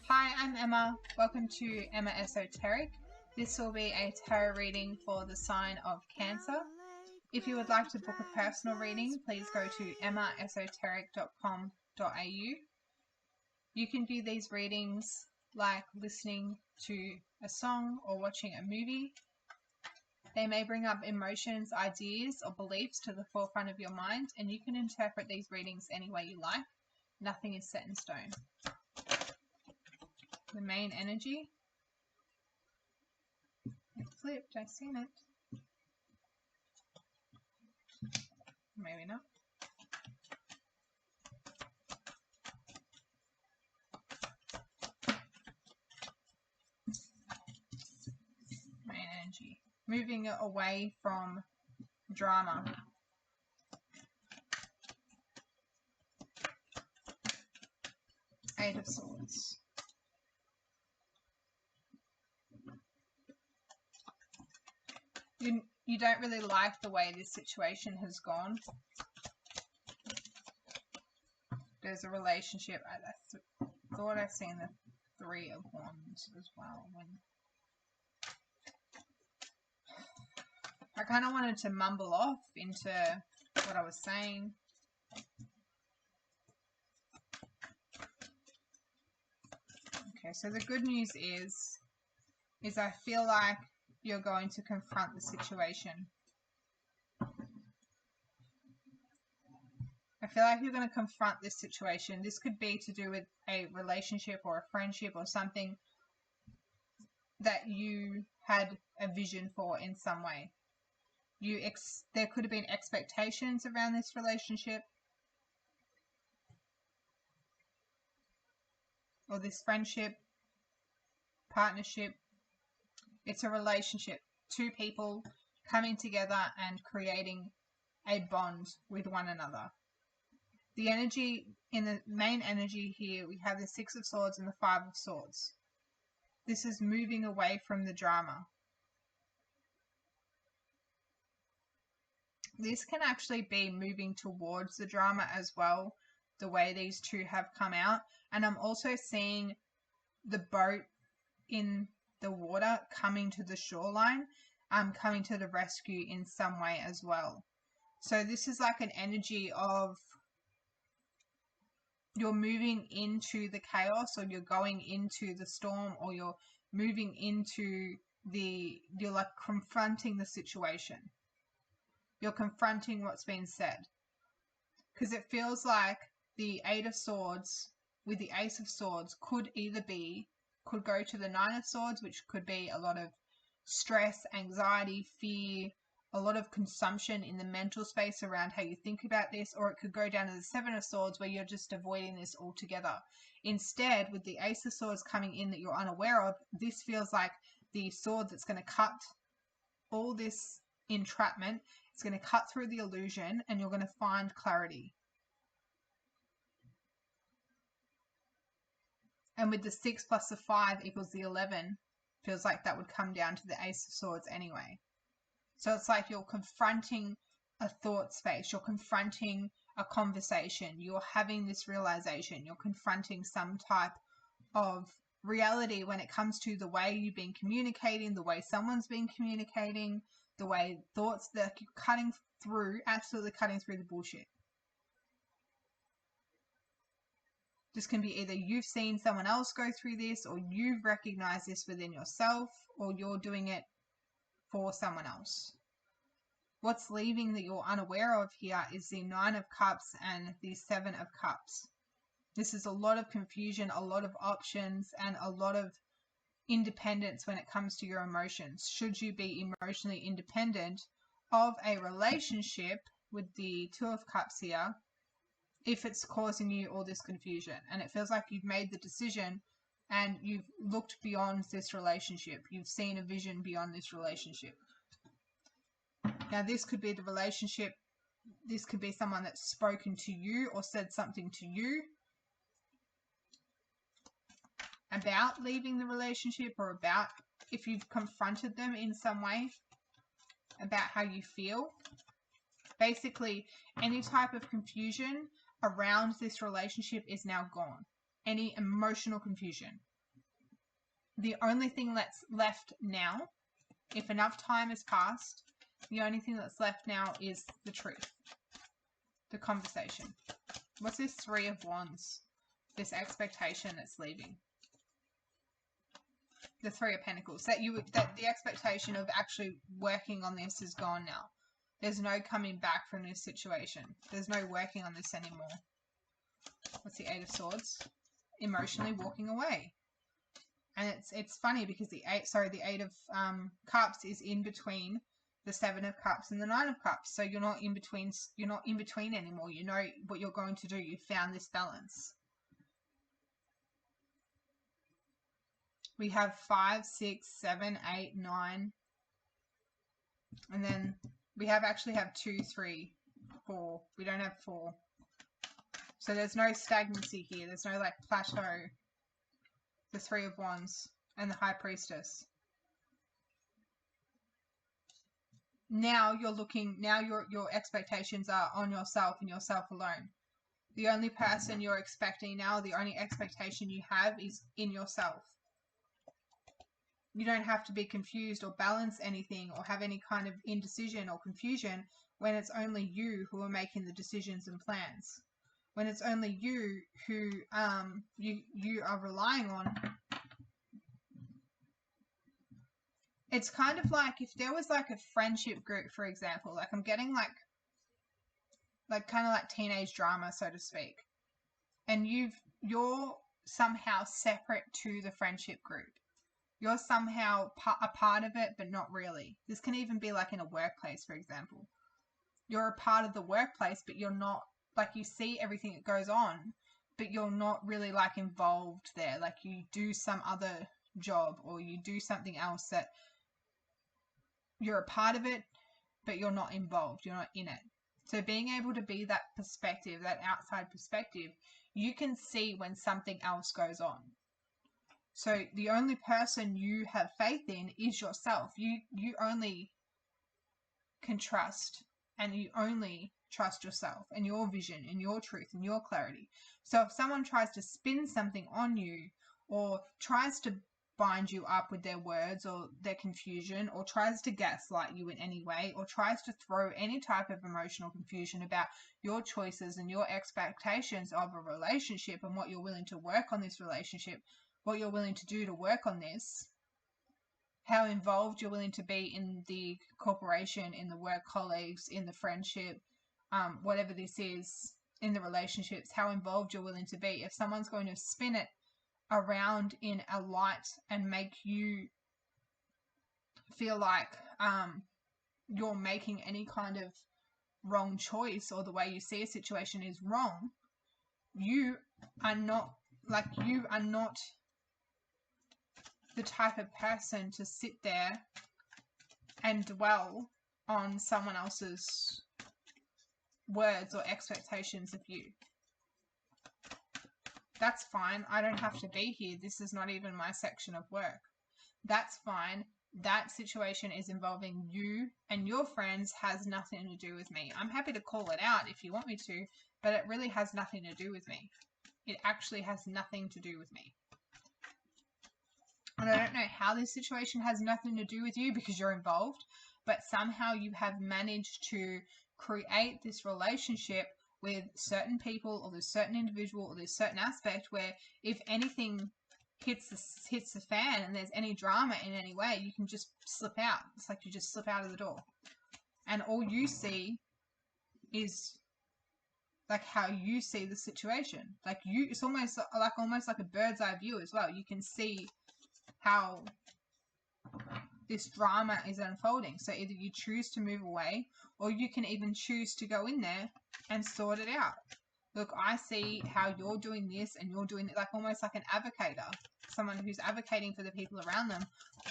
Hi, I'm Emma. Welcome to Emma Esoteric. This will be a tarot reading for the sign of Cancer. If you would like to book a personal reading, please go to emmaesoteric.com.au. You can view these readings like listening to a song or watching a movie. They may bring up emotions, ideas, or beliefs to the forefront of your mind, and you can interpret these readings any way you like. Nothing is set in stone. The main energy. It flipped, I've seen it. Maybe not. Main energy. Moving it away from drama. Eight of Swords. You don't really like the way this situation has gone. There's a relationship. I thought I'd seen the Three of Wands as well. I kind of wanted to mumble off into what I was saying. Okay, so the good news is I feel like you're going to confront the situation. I feel like you're going to confront this situation. This could be to do with a relationship or a friendship or something that you had a vision for in some way. There could have been expectations around this relationship or this friendship, partnership. It's a relationship. Two people coming together and creating a bond with one another. The energy, in the main energy here, we have the Six of Swords and the Five of Swords. This is moving away from the drama. This can actually be moving towards the drama as well, the way these two have come out. And I'm also seeing the boat in the water coming to the shoreline, coming to the rescue in some way as well. So this is like an energy of you're moving into the chaos, or you're going into the storm, or you're moving into you're like confronting the situation. You're confronting what's been said. Because it feels like the Eight of Swords with the Ace of Swords could go to the Nine of Swords, which could be a lot of stress, anxiety, fear, a lot of consumption in the mental space around how you think about this, or it could go down to the Seven of Swords where you're just avoiding this altogether. Instead, with the Ace of Swords coming in that you're unaware of, this feels like the sword that's going to cut all this entrapment. It's going to cut through the illusion and you're going to find clarity. And with the 6 plus the 5 equals the 11, feels like that would come down to the Ace of Swords anyway. So it's like you're confronting a thought space. You're confronting a conversation. You're having this realization. You're confronting some type of reality when it comes to the way you've been communicating, the way someone's been communicating, the way thoughts that you're cutting through, absolutely cutting through the bullshit. This can be either you've seen someone else go through this, or you've recognized this within yourself, or you're doing it for someone else. What's leaving that you're unaware of here is the Nine of Cups and the Seven of Cups. This is a lot of confusion, a lot of options, and a lot of independence when it comes to your emotions. Should you be emotionally independent of a relationship with the Two of Cups here, if it's causing you all this confusion? And it feels like you've made the decision and you've looked beyond this relationship. You've seen a vision beyond this relationship. Now, this could be the relationship. This could be someone that's spoken to you or said something to you about leaving the relationship, or about if you've confronted them in some way about how you feel. Basically, any type of confusion around this relationship is now gone. Any emotional confusion. The only thing that's left now, if enough time has passed, the only thing that's left now is the truth, the conversation. What's this Three of Wands? This expectation that's leaving. The Three of Pentacles. That the expectation of actually working on this is gone now. There's no coming back from this situation. There's no working on this anymore. What's the Eight of Swords? Emotionally walking away. And it's funny because the Eight of Cups is in between the Seven of Cups and the Nine of Cups. So you're not in between. You're not in between anymore. You know what you're going to do. You found this balance. We have 5, 6, 7, 8, 9, and then we actually have 2, 3, 4. We don't have 4. So there's no stagnancy here. There's no like plateau. The Three of Wands and the High Priestess. Now you're looking. Now your expectations are on yourself and yourself alone. The only person you're expecting now, the only expectation you have is in yourself. You don't have to be confused or balance anything or have any kind of indecision or confusion when it's only you who are making the decisions and plans. When it's only you who you are relying on. It's kind of like if there was like a friendship group, for example, like I'm getting like kind of like teenage drama, so to speak. And you're somehow separate to the friendship group. You're somehow a part of it, but not really. This can even be like in a workplace, for example. You're a part of the workplace, but you're not, like you see everything that goes on, but you're not really like involved there. Like you do some other job or you do something else that you're a part of it, but you're not involved. You're not in it. So being able to be that perspective, that outside perspective, you can see when something else goes on. So the only person you have faith in is yourself. You only can trust, and you only trust yourself and your vision and your truth and your clarity. So if someone tries to spin something on you or tries to bind you up with their words or their confusion or tries to gaslight you in any way or tries to throw any type of emotional confusion about your choices and your expectations of a relationship and what you're willing to work on this relationship, what you're willing to do to work on this, how involved you're willing to be in the corporation, in the work colleagues, in the friendship, whatever this is, in the relationships, how involved you're willing to be. If someone's going to spin it around in a light and make you feel like you're making any kind of wrong choice or the way you see a situation is wrong, you are not the type of person to sit there and dwell on someone else's words or expectations of you. That's fine. I don't have to be here. This is not even my section of work. That's fine. That situation is involving you and your friends, has nothing to do with me. I'm happy to call it out if you want me to, but it really has nothing to do with me. It actually has nothing to do with me. And I don't know how this situation has nothing to do with you because you're involved, but somehow you have managed to create this relationship with certain people or this certain individual or this certain aspect where if anything hits the fan and there's any drama in any way, you can just slip out. It's like you just slip out of the door. And all you see is like how you see the situation. Like it's almost like a bird's eye view as well. You can see how this drama is unfolding. So either you choose to move away or you can even choose to go in there and sort it out. Look, I see how you're doing this and you're doing it, like almost like an advocator, someone who's advocating for the people around them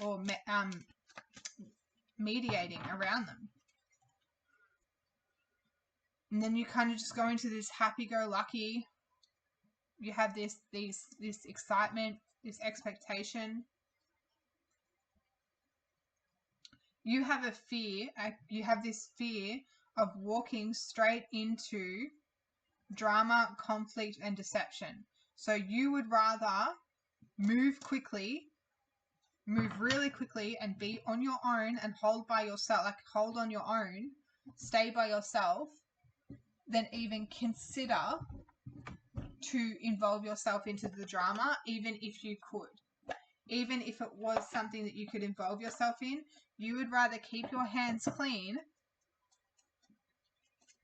or mediating around them. And then you kind of just go into this happy-go-lucky. You have this excitement, this expectation. You have a fear. You have this fear of walking straight into drama, conflict, and deception. So you would rather move quickly move really quickly and be on your own and hold by yourself, like hold on your own, stay by yourself, than even consider to involve yourself into the drama, even if you could. Even if it was something that you could involve yourself in, you would rather keep your hands clean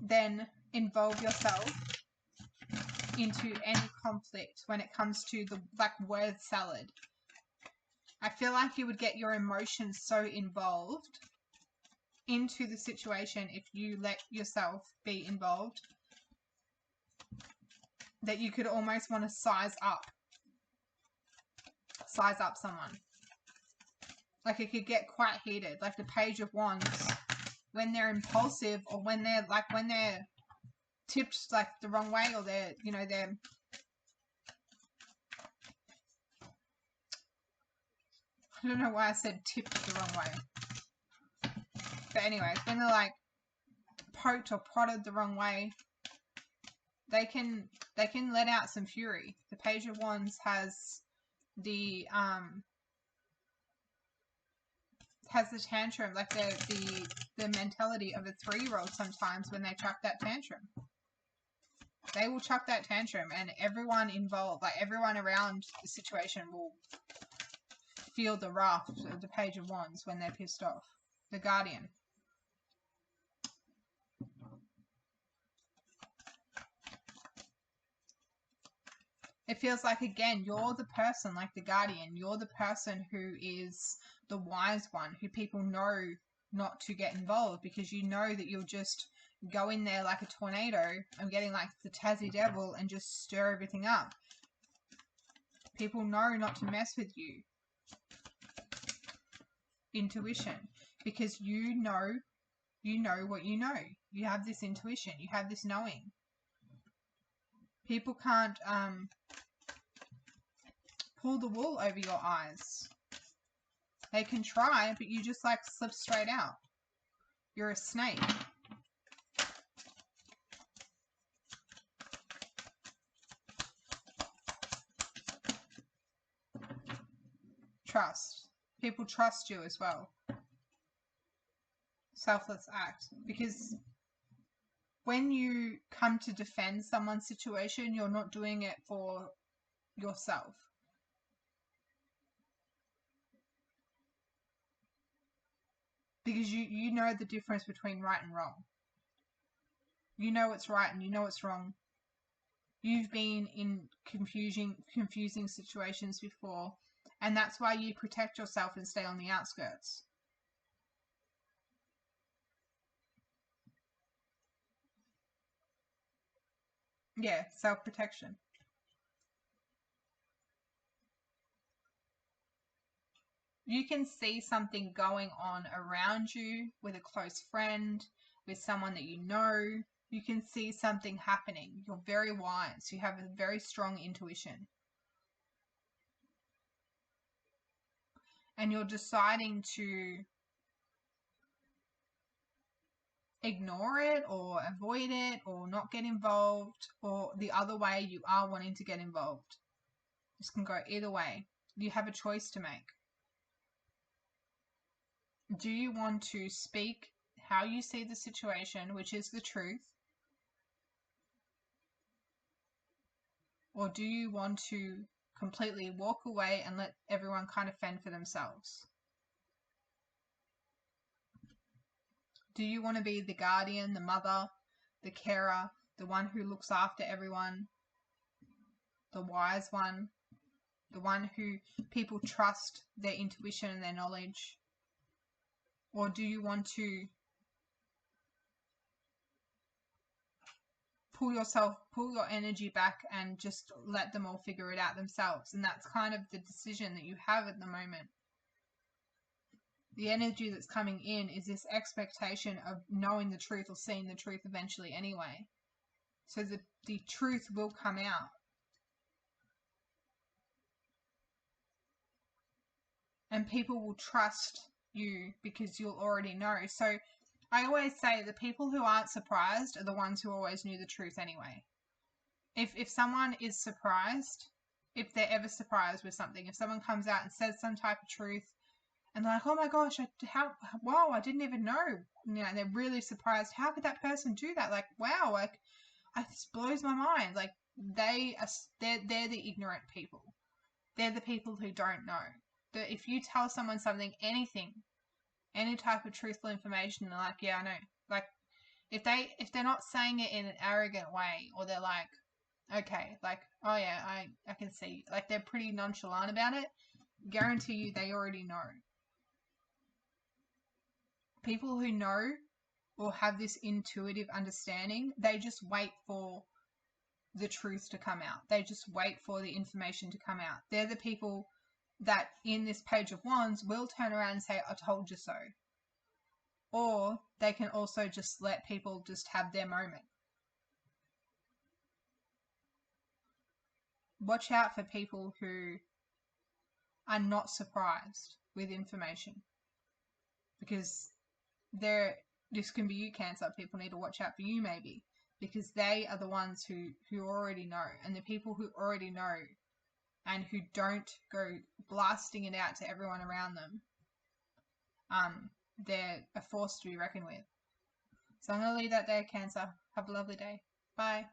than involve yourself into any conflict when it comes to the word salad. I feel like you would get your emotions so involved into the situation if you let yourself be involved that you could almost want to size up someone. Like it could get quite heated. Like the Page of Wands, when they're impulsive or when they're tipped like the wrong way, or they're I don't know why I said tipped the wrong way. But anyways, when they're like poked or prodded the wrong way, they can let out some fury. The Page of Wands has the tantrum, like the mentality of a 3-year-old sometimes when they chuck that tantrum. They will chuck that tantrum and everyone involved, like everyone around the situation will feel the wrath of the Page of Wands when they're pissed off. The Guardian. It feels like, again, you're the person, like the Guardian, you're the person who is the wise one, who people know not to get involved, because you know that you'll just go in there like a tornado and getting like the Tassie Devil and just stir everything up. People know not to mess with you. Intuition. Because you know what you know. You have this intuition. You have this knowing. People can't pull the wool over your eyes. They can try, but you just like slip straight out. You're a snake. Trust. People trust you as well. Selfless act. Because when you come to defend someone's situation, you're not doing it for yourself. Because you know the difference between right and wrong. You know what's right and you know what's wrong. You've been in confusing situations before, and that's why you protect yourself and stay on the outskirts. Yeah, self-protection. You can see something going on around you with a close friend, with someone that you know. You can see something happening. You're very wise. You have a very strong intuition. And you're deciding to ignore it or avoid it or not get involved, or the other way, you are wanting to get involved. This can go either way. You have a choice to make. Do you want to speak how you see the situation, which is the truth? Or do you want to completely walk away and let everyone kind of fend for themselves? Do you want to be the guardian, the mother, the carer, the one who looks after everyone, the wise one, the one who people trust their intuition and their knowledge? Or do you want to pull your energy back and just let them all figure it out themselves? And that's kind of the decision that you have at the moment. The energy that's coming in is this expectation of knowing the truth or seeing the truth eventually anyway. So the truth will come out. And people will trust you because you'll already know. So I always say the people who aren't surprised are the ones who always knew the truth anyway. If someone is surprised, if they're ever surprised with something. If someone comes out and says some type of truth and they're like, oh my gosh, wow, I didn't even know. You know, and they're really surprised. How could that person do that? Like, wow, like, this blows my mind. Like, they're the ignorant people. They're the people who don't know. That if you tell someone something, anything, any type of truthful information, they're like, yeah, I know. Like, if they're not saying it in an arrogant way, or they're like, okay, like, oh yeah, I can see, like, they're pretty nonchalant about it, guarantee you they already know. People who know or have this intuitive understanding, they just wait for the truth to come out. They just wait for the information to come out. They're the people that in this Page of Wands will turn around and say, I told you so. Or they can also just let people just have their moment. Watch out for people who are not surprised with information, because this can be you, Cancer. People need to watch out for you, maybe, because they are the ones who already know, and the people who already know and who don't go blasting it out to everyone around them, they're a force to be reckoned with. So I'm going to leave that there, Cancer. Have a lovely day. Bye.